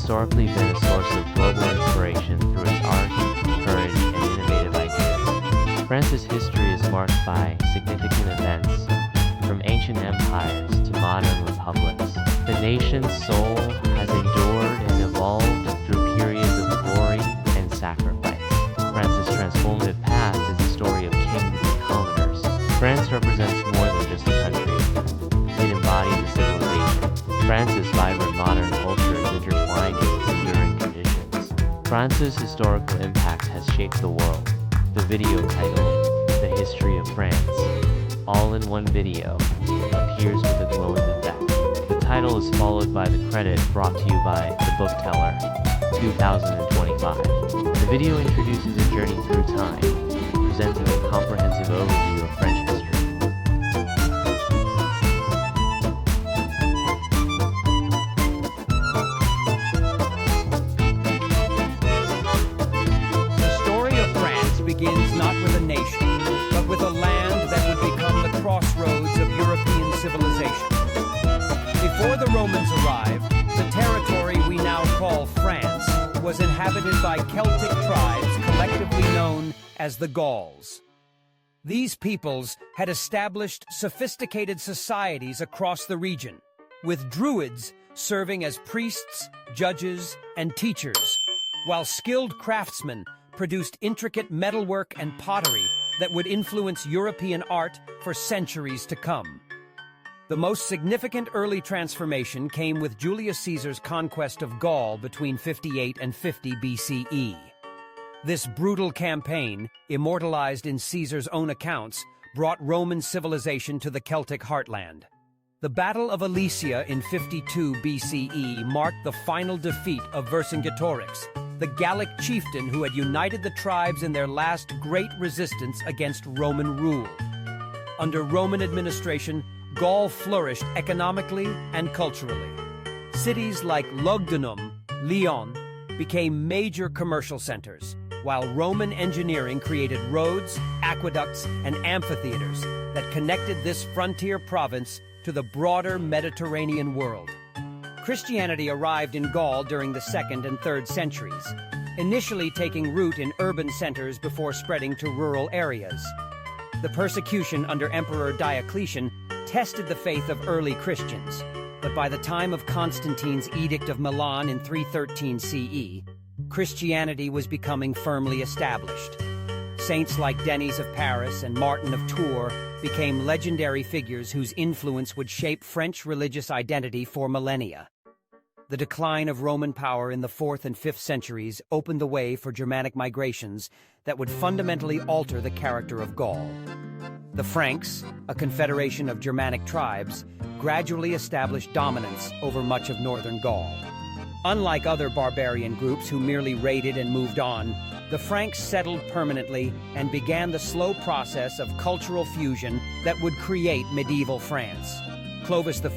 historically been a source of global inspiration through its art, courage, and innovative ideas. France's history is marked by significant events, from ancient empires to modern republics. The nation's soul has endured and evolved through periods of glory and sacrifice. France's transformative past is a story of kings and commoners. France represents more than just a country. It embodies a civilization. France's vibrant modern culture is intertwined with its enduring traditions. France's historical impact has shaped the world. The video titled The History of France, all in one video, appears with a glowing effect. The title is followed by the credit brought to you by The Bookteller, 2025. The video introduces a journey through time, presenting a comprehensive overview of French history. The story of France begins not with a nation, but with a land that would become the crossroads of European civilization. Before the Romans arrived, the territory we now call France was inhabited by Celtic tribes collectively known as the Gauls. These peoples had established sophisticated societies across the region, with Druids serving as priests, judges, and teachers, while skilled craftsmen produced intricate metalwork and pottery that would influence European art for centuries to come. The most significant early transformation came with Julius Caesar's conquest of Gaul between 58 and 50 BCE. This brutal campaign, immortalized in Caesar's own accounts, brought Roman civilization to the Celtic heartland. The Battle of Alesia in 52 BCE marked the final defeat of Vercingetorix, the Gallic chieftain who had united the tribes in their last great resistance against Roman rule. Under Roman administration, Gaul flourished economically and culturally. Cities like Lugdunum, Lyon, became major commercial centers, while Roman engineering created roads, aqueducts, and amphitheaters that connected this frontier province to the broader Mediterranean world. Christianity arrived in Gaul during the 2nd and 3rd centuries, initially taking root in urban centers before spreading to rural areas. The persecution under Emperor Diocletian tested the faith of early Christians, but by the time of Constantine's Edict of Milan in 313 CE, Christianity was becoming firmly established. Saints like Denis of Paris and Martin of Tours became legendary figures whose influence would shape French religious identity for millennia. The decline of Roman power in the 4th and 5th centuries opened the way for Germanic migrations that would fundamentally alter the character of Gaul. The Franks, a confederation of Germanic tribes, gradually established dominance over much of northern Gaul. Unlike other barbarian groups who merely raided and moved on, the Franks settled permanently and began the slow process of cultural fusion that would create medieval France. Clovis I,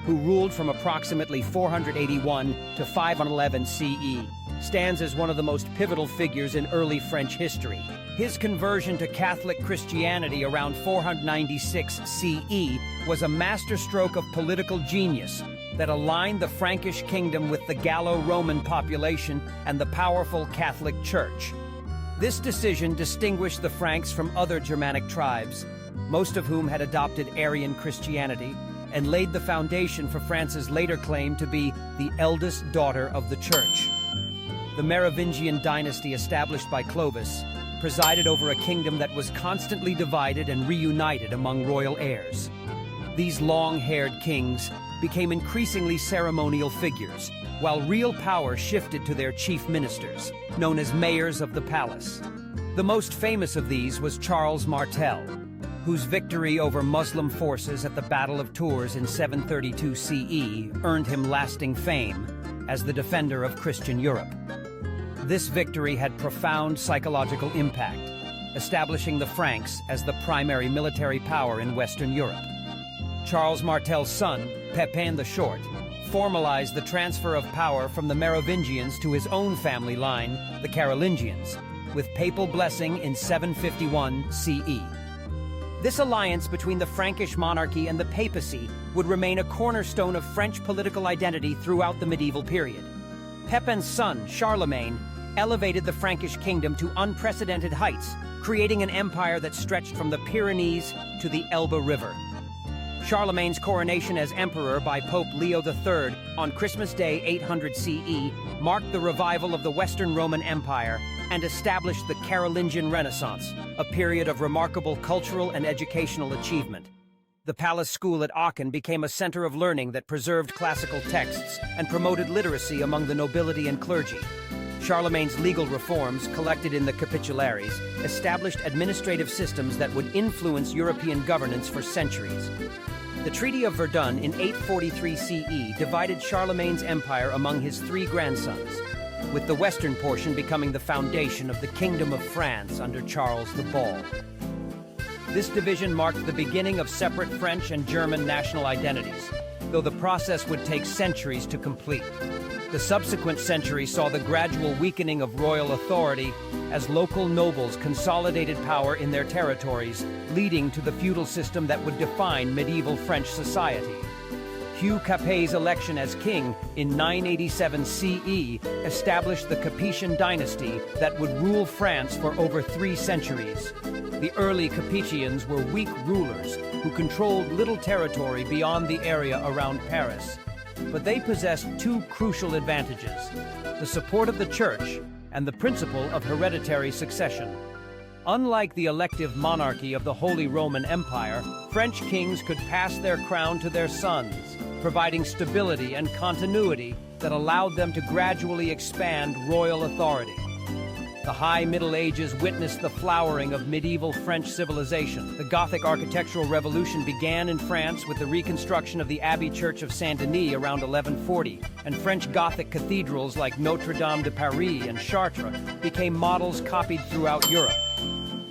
who ruled from approximately 481 to 511 CE, stands as one of the most pivotal figures in early French history. His conversion to Catholic Christianity around 496 CE was a masterstroke of political genius that aligned the Frankish kingdom with the Gallo-Roman population and the powerful Catholic Church. This decision distinguished the Franks from other Germanic tribes, most of whom had adopted Arian Christianity, and laid the foundation for France's later claim to be the eldest daughter of the Church. The Merovingian dynasty established by Clovis presided over a kingdom that was constantly divided and reunited among royal heirs. These long-haired kings became increasingly ceremonial figures, while real power shifted to their chief ministers, known as mayors of the palace. The most famous of these was Charles Martel, whose victory over Muslim forces at the Battle of Tours in 732 CE earned him lasting fame as the defender of Christian Europe. This victory had profound psychological impact, establishing the Franks as the primary military power in Western Europe. Charles Martel's son, Pepin the Short, formalized the transfer of power from the Merovingians to his own family line, the Carolingians, with papal blessing in 751 CE. This alliance between the Frankish monarchy and the papacy would remain a cornerstone of French political identity throughout the medieval period. Pepin's son, Charlemagne, elevated the Frankish kingdom to unprecedented heights, creating an empire that stretched from the Pyrenees to the Elbe River. Charlemagne's coronation as emperor by Pope Leo III on Christmas Day 800 CE marked the revival of the Western Roman Empire and established the Carolingian Renaissance, a period of remarkable cultural and educational achievement. The palace school at Aachen became a center of learning that preserved classical texts and promoted literacy among the nobility and clergy. Charlemagne's legal reforms, collected in the Capitularies, established administrative systems that would influence European governance for centuries. The Treaty of Verdun in 843 CE divided Charlemagne's empire among his three grandsons, with the western portion becoming the foundation of the Kingdom of France under Charles the Bald. This division marked the beginning of separate French and German national identities, though the process would take centuries to complete. The subsequent century saw the gradual weakening of royal authority as local nobles consolidated power in their territories, leading to the feudal system that would define medieval French society. Hugh Capet's election as king in 987 CE established the Capetian dynasty that would rule France for over 3 centuries. The early Capetians were weak rulers who controlled little territory beyond the area around Paris. But they possessed two crucial advantages: the support of the church and the principle of hereditary succession. Unlike the elective monarchy of the Holy Roman Empire, French kings could pass their crown to their sons, providing stability and continuity that allowed them to gradually expand royal authority. The High Middle Ages witnessed the flowering of medieval French civilization. The Gothic architectural revolution began in France with the reconstruction of the Abbey Church of Saint-Denis around 1140, and French Gothic cathedrals like Notre-Dame de Paris and Chartres became models copied throughout Europe.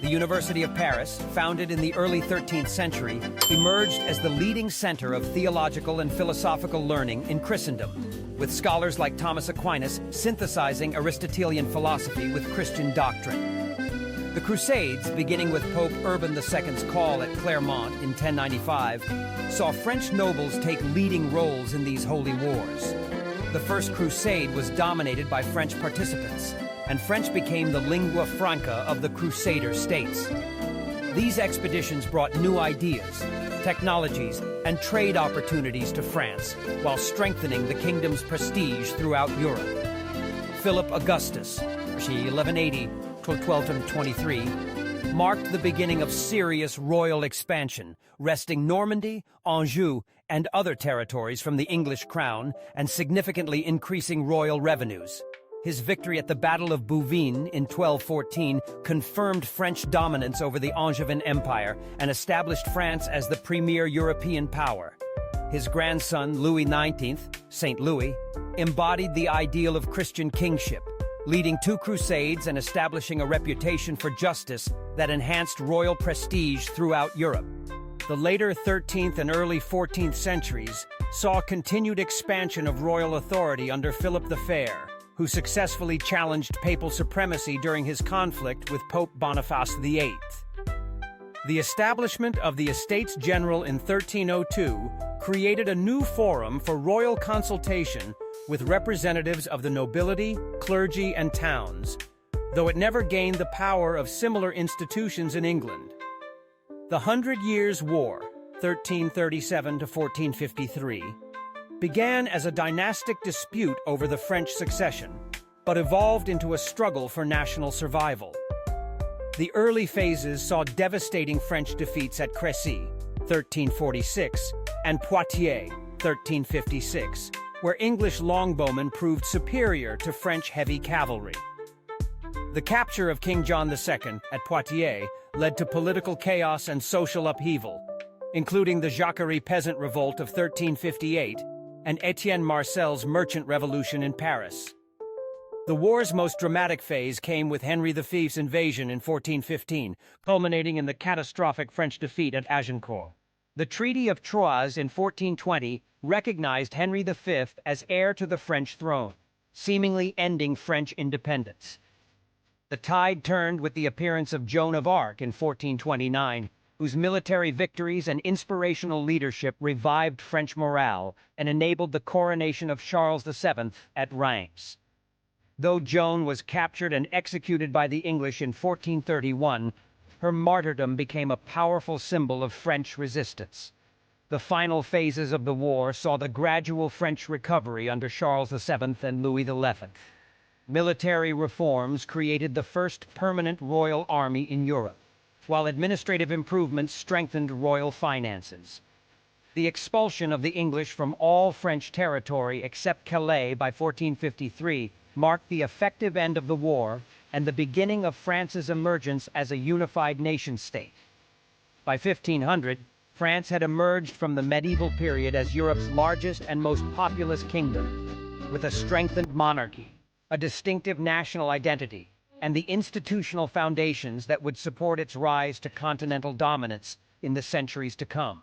The University of Paris, founded in the early 13th century, emerged as the leading center of theological and philosophical learning in Christendom, with scholars like Thomas Aquinas synthesizing Aristotelian philosophy with Christian doctrine. The Crusades, beginning with Pope Urban II's call at Clermont in 1095, saw French nobles take leading roles in these holy wars. The First Crusade was dominated by French participants, and French became the lingua franca of the Crusader states. These expeditions brought new ideas, technologies, and trade opportunities to France, while strengthening the kingdom's prestige throughout Europe. Philip Augustus, c. 1180 to 1223, marked the beginning of serious royal expansion, wresting Normandy, Anjou, and other territories from the English crown and significantly increasing royal revenues. His victory at the Battle of Bouvines in 1214 confirmed French dominance over the Angevin Empire and established France as the premier European power. His grandson, Louis XIX, Saint Louis, embodied the ideal of Christian kingship, leading 2 crusades and establishing a reputation for justice that enhanced royal prestige throughout Europe. The later 13th and early 14th centuries saw continued expansion of royal authority under Philip the Fair, who successfully challenged papal supremacy during his conflict with Pope Boniface VIII. The establishment of the Estates General in 1302 created a new forum for royal consultation with representatives of the nobility, clergy, and towns, though it never gained the power of similar institutions in England. The Hundred Years' War, 1337 to 1453, began as a dynastic dispute over the French succession, but evolved into a struggle for national survival. The early phases saw devastating French defeats at Crécy, 1346, and Poitiers, 1356, where English longbowmen proved superior to French heavy cavalry. The capture of King John II at Poitiers led to political chaos and social upheaval, including the Jacquerie peasant revolt of 1358 and Étienne Marcel's merchant revolution in Paris. The war's most dramatic phase came with Henry V's invasion in 1415, culminating in the catastrophic French defeat at Agincourt. The Treaty of Troyes in 1420 recognized Henry V as heir to the French throne, seemingly ending French independence. The tide turned with the appearance of Joan of Arc in 1429, whose military victories and inspirational leadership revived French morale and enabled the coronation of Charles VII at Reims. Though Joan was captured and executed by the English in 1431, her martyrdom became a powerful symbol of French resistance. The final phases of the war saw the gradual French recovery under Charles VII and Louis XI. Military reforms created the first permanent royal army in Europe, while administrative improvements strengthened royal finances. The expulsion of the English from all French territory except Calais by 1453 marked the effective end of the war and the beginning of France's emergence as a unified nation-state. By 1500, France had emerged from the medieval period as Europe's largest and most populous kingdom, with a strengthened monarchy, a distinctive national identity, and the institutional foundations that would support its rise to continental dominance in the centuries to come.